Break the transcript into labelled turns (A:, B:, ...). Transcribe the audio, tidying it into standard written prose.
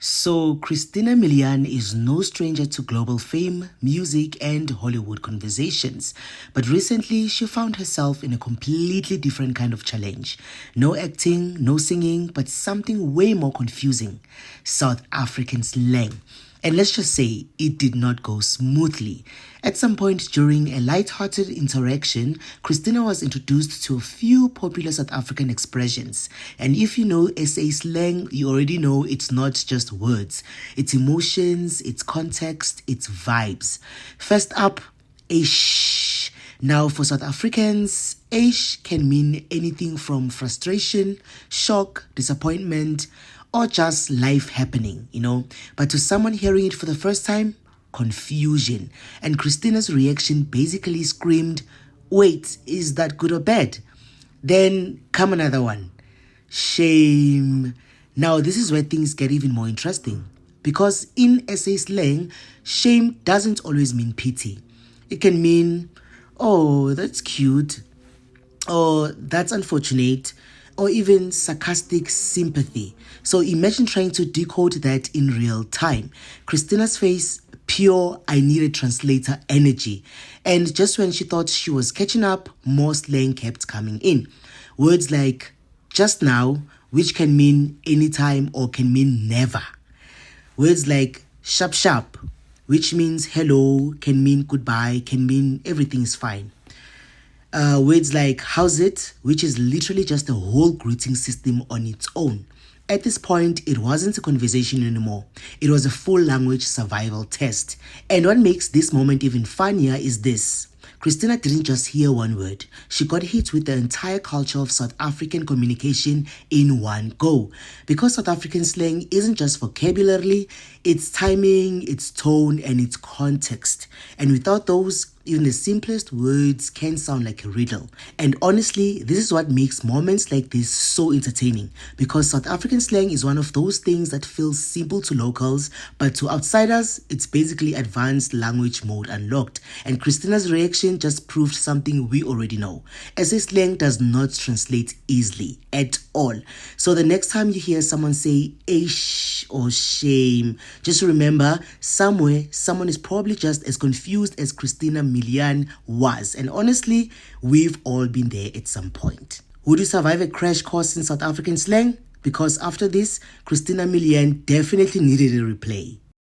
A: So, Christina Milian is no stranger to global fame, music, and Hollywood conversations. But recently, she found herself in a completely different kind of challenge. No acting, no singing, but something way more confusing: South African slang. And let's just say it did not go smoothly. At some point during a light-hearted interaction, Christina was introduced to a few popular South African expressions. And if you know SA slang, you already know it's not just words. It's emotions, it's context, it's vibes. First up, Aish. Now, for South Africans, Aish can mean anything from frustration, shock, disappointment, or just life happening. But to someone hearing it for the first time, confusion. And Christina's reaction basically screamed, "Wait, is that good or bad?" Then come another one. Shame. Now, this is where things get even more interesting. Because in SA slang, shame doesn't always mean pity. It can mean, "Oh, that's cute," or "that's unfortunate," or even sarcastic sympathy. So imagine trying to decode that in real time. Christina's face, pure "I need a translator" energy. And just when she thought she was catching up, more slang kept coming in. Words like "just now," which can mean anytime or can mean never. Words like "sharp sharp," which means hello, can mean goodbye, can mean everything is fine. Words like "how's it," which is literally just a whole greeting system on its own. At this point, it wasn't a conversation anymore. It was a full language survival test. And what makes this moment even funnier is this. Christina didn't just hear one word. She got hit with the entire culture of South African communication in one go. Because South African slang isn't just vocabulary, it's timing, it's tone, and its context. And without those, even the simplest words can sound like a riddle. And honestly, this is what makes moments like this so entertaining. Because South African slang is one of those things that feels simple to locals, but to outsiders, it's basically advanced language mode unlocked. And Christina's reaction just proved something we already know. SA slang does not translate easily at all. So the next time you hear someone say "ish" or "shame," just remember, somewhere, someone is probably just as confused as Christina Milian was. And honestly, we've all been there at some point. Would you survive a crash course in South African slang? Because after this, Christina Milian definitely needed a replay.